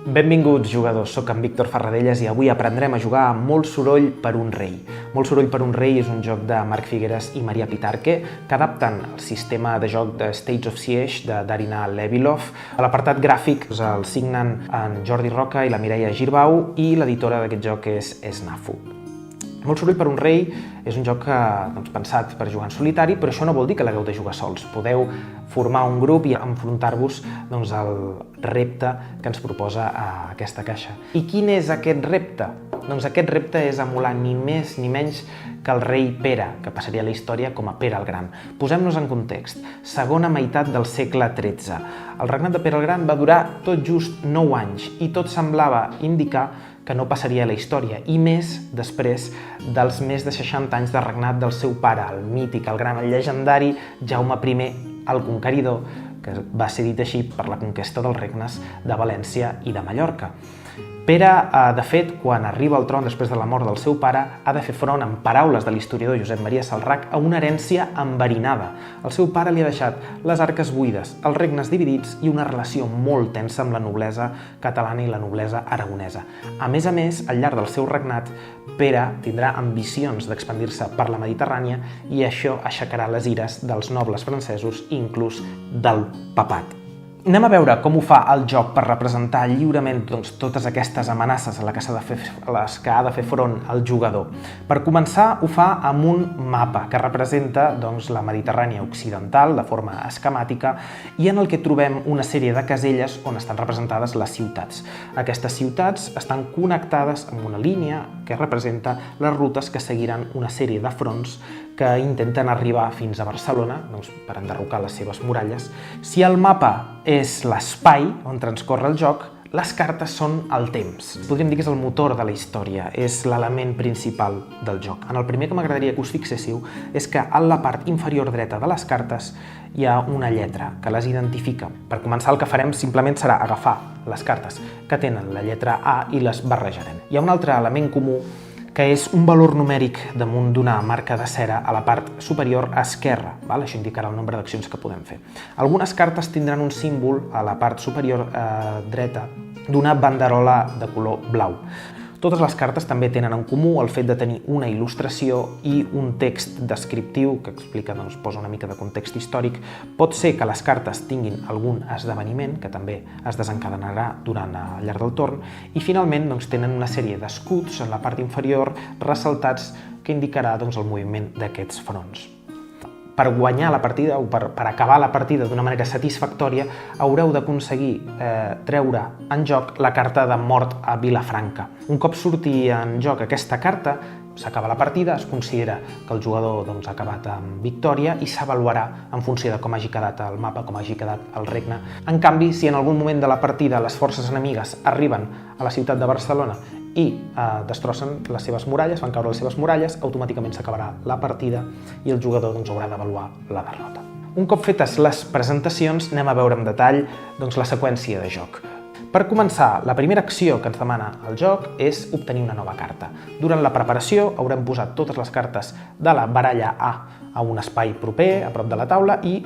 Benvinguts, jugadors. Soc en Víctor Ferradellas i avui aprendrem a jugar amb Molt soroll per un rei. Molt soroll per un rei és un joc de Marc Figueres i Maria Pitarque que adapten el sistema de joc de States of Siege de Darina Levilov. A l'apartat gràfic el signen en Jordi Roca i la Mireia Girbau i l'editora d'aquest joc és Snafu. Molt soroll per un rei és un joc pensat per jugar en solitari, però això no vol dir que l'hagueu de jugar sols. Podeu formar un grup i enfrontar-vos al repte que ens proposa aquesta caixa. I quin és aquest repte? Doncs aquest repte és emular ni més ni menys que el rei Pere, que passaria a la història com a Pere el Gran. Posem-nos en context. Segona meitat del segle XIII. El regnat de Pere el Gran va durar tot just 9 anys i tot semblava indicar que no passaria a la història, i més després dels més de 60 anys de regnat del seu pare, el mític, el gran, el llegendari Jaume I el Conqueridor, que va ser dit així per la conquesta dels regnes de València i de Mallorca. Pere, de fet, quan arriba al tron després de la mort del seu pare, ha de fer front, en paraules de l'historiador Josep Maria Salrach, a una herència enverinada. El seu pare li ha deixat les arques buides, els regnes dividits i una relació molt tensa amb la noblesa catalana i la noblesa aragonesa. A més, al llarg del seu regnat, Pere tindrà ambicions d'expandir-se per la Mediterrània i això aixecarà les ires dels nobles francesos i inclús del papat. Anem a veure com ho fa el joc per representar lliurement totes aquestes amenaces a les que ha de fer front el jugador. Per començar, ho fa amb un mapa que representa la Mediterrània occidental de forma esquemàtica i en el que trobem una sèrie de caselles on estan representades les ciutats. Aquestes ciutats estan connectades amb una línia que representa les rutes que seguiran una sèrie de fronts que intenten arribar fins a Barcelona per enderrocar les seves muralles. Si el mapa és l'espai on transcorre el joc, les cartes són el temps. Podríem dir que és el motor de la història, és l'element principal del joc. En el primer que m'agradaria que us fixéssiu és que a la part inferior dreta de les cartes hi ha una lletra que les identifica. Per començar, el que farem simplement serà agafar les cartes que tenen la lletra A i les barrejarem. Hi ha un altre element comú que és un valor numèric damunt d'una marca de cera a la part superior esquerra. Això indicarà el nombre d'accions que podem fer. Algunes cartes tindran un símbol a la part superior dreta d'una banderola de color blau. Totes les cartes també tenen en comú el fet de tenir una il·lustració i un text descriptiu que explica, posa una mica de context històric. Pot ser que les cartes tinguin algun esdeveniment que també es desencadenarà al llarg del torn i finalment tenen una sèrie d'escuts en la part inferior ressaltats que indicarà el moviment d'aquests fronts. Per guanyar la partida o per acabar la partida d'una manera satisfactòria haureu d'aconseguir treure en joc la carta de mort a Vilafranca. Un cop surti en joc aquesta carta, s'acaba la partida, es considera que el jugador ha acabat amb victòria i s'avaluarà en funció de com hagi quedat el mapa, com hagi quedat el regne. En canvi, si en algun moment de la partida les forces enemigues arriben a la ciutat de Barcelona i destrossen les seves muralles, fan caure les seves muralles, automàticament s'acabarà la partida i el jugador haurà d'avaluar la derrota. Un cop fetes les presentacions, anem a veure en detall la seqüència de joc. Per començar, la primera acció que ens demana el joc és obtenir una nova carta. Durant la preparació haurem posat totes les cartes de la baralla A un espai proper, a prop de la taula, i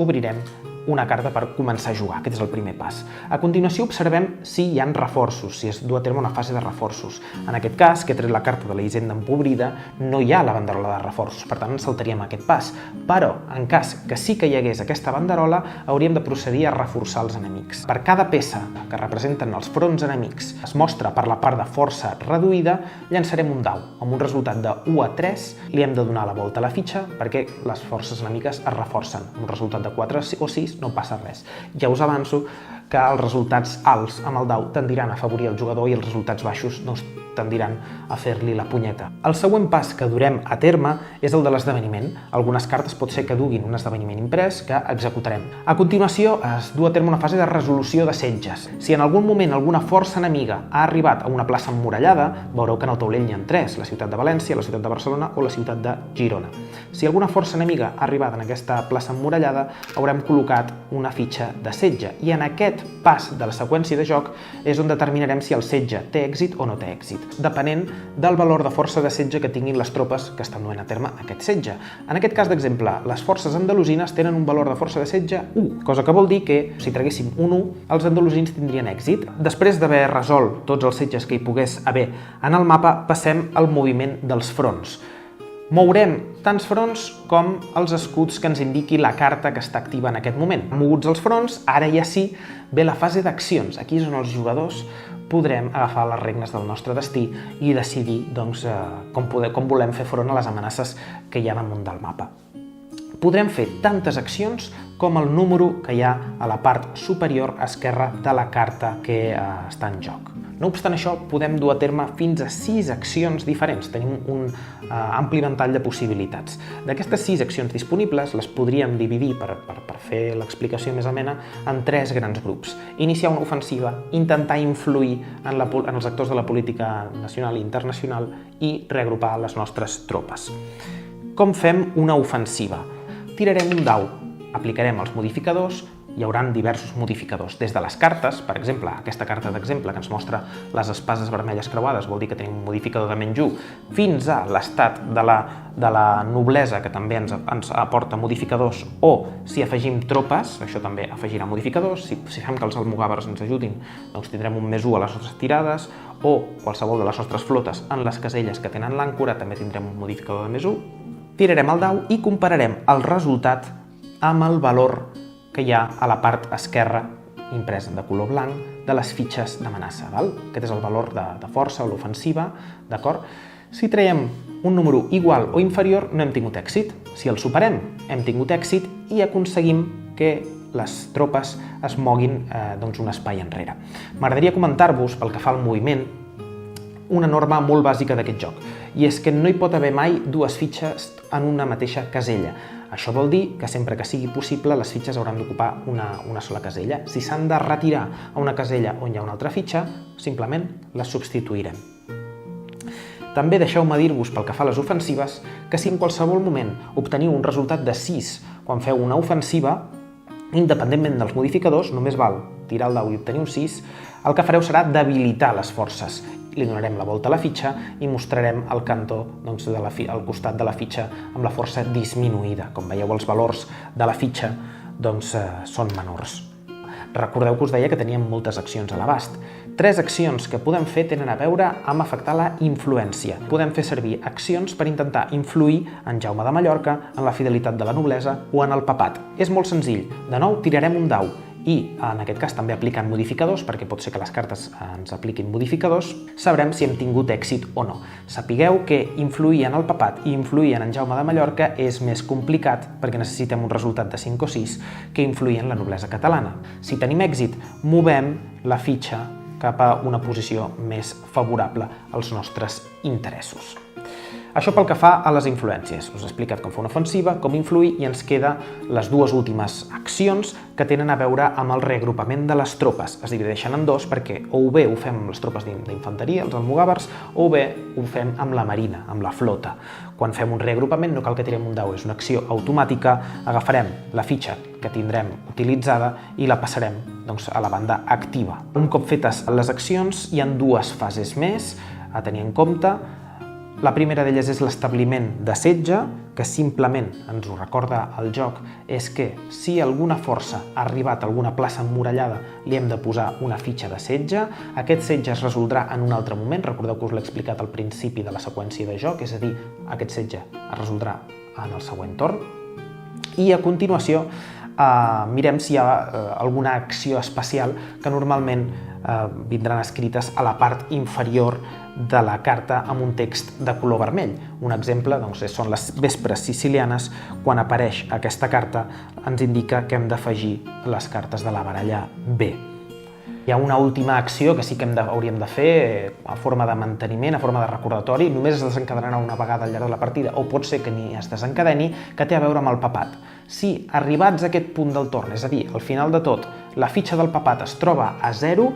obrirem una carta per començar a jugar. Aquest és el primer pas. A continuació observem si hi ha reforços, si es du a terme una fase de reforços. En aquest cas, que he tret la carta de la Hisenda empobrida, no hi ha la banderola de reforços, per tant ens saltaríem aquest pas. Però, en cas que sí que hi hagués aquesta banderola, hauríem de procedir a reforçar els enemics. Per cada peça que representen els fronts enemics es mostra per la part de força reduïda, llançarem un dau. Amb un resultat de 1 a 3 li hem de donar la volta a la fitxa perquè les forces enemigues es reforcen. Amb un resultat de 4 o 6 no passa res. Ja us avanço que els resultats alts amb el dau tendiran a afavorir el jugador i els resultats baixos tendiran a fer-li la punyeta. El següent pas que durem a terme és el de l'esdeveniment. Algunes cartes pot ser que duguin un esdeveniment imprès que executarem. A continuació es du a terme una fase de resolució de setges. Si en algun moment alguna força enemiga ha arribat a una plaça emmurallada, veureu que en el taulell n'hi ha 3, la ciutat de València, la ciutat de Barcelona o la ciutat de Girona. Si alguna força enemiga ha arribat en aquesta plaça emmurallada, haurem col·locat una fitxa de setge i en aquest pas de la seqüència de joc és on determinarem si el setge té èxit o no té èxit. depenent del valor de força de setge que tinguin les tropes que estan duent a terme aquest setge. En aquest cas d'exemple, les forces andalusines tenen un valor de força de setge 1, cosa que vol dir que si traguéssim un 1, els andalusins tindrien èxit. Després d'haver resolt tots els setges que hi pogués haver en el mapa, passem al moviment dels fronts. Mourem tants fronts com els escuts que ens indiqui la carta que està activa en aquest moment. Moguts els fronts, ara ja sí ve la fase d'accions. Aquí és on els jugadors podrem agafar les regnes del nostre destí i decidir com volem fer front a les amenaces que hi ha damunt del mapa. Podrem fer tantes accions com el número que hi ha a la part superior esquerra de la carta que està en joc. No obstant això, podem dur a terme fins a 6 accions diferents. Tenim un ampli ventall de possibilitats. D'aquestes 6 accions disponibles les podríem dividir, per fer l'explicació més amena, en 3 grans grups. Iniciar una ofensiva, intentar influir en els actors de la política nacional i internacional i reagrupar les nostres tropes. Com fem una ofensiva? Tirarem un dau, aplicarem els modificadors, hi haurà diversos modificadors, des de les cartes, per exemple, aquesta carta d'exemple que ens mostra les espases vermelles creuades, vol dir que tenim un modificador de -1, fins a l'estat de la noblesa, que també ens aporta modificadors, o si afegim tropes, això també afegirà modificadors, si fem que els almogàvers ens ajudin, doncs tindrem un +1 a les nostres tirades, o qualsevol de les nostres flotes en les caselles que tenen l'àncora, també tindrem un modificador de +1. Tirarem el dau i compararem el resultat amb el valor que hi ha a la part esquerra, impresa de color blanc, de les fitxes d'amenaça. Aquest és el valor de força o l'ofensiva, d'acord? Si traiem un número igual o inferior, no hem tingut èxit. Si el superem, hem tingut èxit i aconseguim que les tropes es moguin un espai enrere. M'agradaria comentar-vos, pel que fa al moviment, una norma molt bàsica d'aquest joc, i és que no hi pot haver mai 2 fitxes en una mateixa casella. Això vol dir que sempre que sigui possible les fitxes hauran d'ocupar una sola casella. Si s'han de retirar a una casella on hi ha una altra fitxa, simplement les substituirem. També deixeu-me dir-vos, pel que fa a les ofensives, que si en qualsevol moment obteniu un resultat de 6 quan feu una ofensiva, independentment dels modificadors, només val tirar el dau i obtenir un 6, el que fareu serà debilitar les forces. Li donarem la volta a la fitxa i mostrarem el cantó al costat de la fitxa amb la força disminuïda. Com veieu, els valors de la fitxa són menors. Recordeu que us deia que teníem moltes accions a l'abast. 3 accions que podem fer tenen a veure amb afectar la influència. Podem fer servir accions per intentar influir en Jaume de Mallorca, en la fidelitat de la noblesa o en el papat. És molt senzill. De nou, tirarem un dau i, en aquest cas, també aplicant modificadors, perquè pot ser que les cartes ens apliquin modificadors, sabrem si hem tingut èxit o no. Sapigueu que influir en el papat i influir en Jaume de Mallorca és més complicat, perquè necessitem un resultat de 5 o 6, que influir en la noblesa catalana. Si tenim èxit, movem la fitxa cap a una posició més favorable als nostres interessos. Això pel que fa a les influències. Us he explicat com fer una ofensiva, com influir, i ens queden les 2 últimes accions que tenen a veure amb el reagrupament de les tropes. Es divideixen en 2 perquè o bé ho fem amb les tropes d'infanteria, els almogàvers, o bé ho fem amb la marina, amb la flota. Quan fem un reagrupament no cal que tirem un dau, és una acció automàtica, agafarem la fitxa que tindrem utilitzada i la passarem a la banda activa. Un cop fetes les accions, hi ha 2 fases més a tenir en compte. La primera d'elles és l'establiment de setge, que simplement ens ho recorda el joc, és que si alguna força ha arribat a alguna plaça emmurallada li hem de posar una fitxa de setge. Aquest setge es resoldrà en un altre moment, recordeu que us l'he explicat al principi de la seqüència de joc, és a dir, aquest setge es resoldrà en el següent torn. I a continuació mirem si hi ha alguna acció especial que normalment vindran escrites a la part inferior de la carta amb un text de color vermell. Un exemple són les vespres sicilianes. Quan apareix aquesta carta ens indica que hem d'afegir les cartes de la baralla B. Hi ha una última acció que sí que hauríem de fer a forma de manteniment, a forma de recordatori. Només es desencadenarà una vegada al llarg de la partida, o pot ser que ni es desencadeni, que té a veure amb el papat. Si, arribats a aquest punt del torn, és a dir, al final de tot, la fitxa del papat es troba a 0,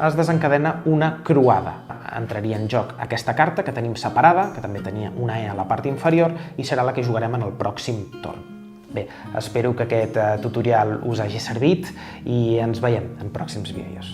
es desencadena una croada. Entraria en joc aquesta carta que tenim separada, que també tenia una E a la part inferior, i serà la que jugarem en el pròxim torn. Bé, espero que aquest tutorial us hagi servit i ens veiem en pròxims vídeos.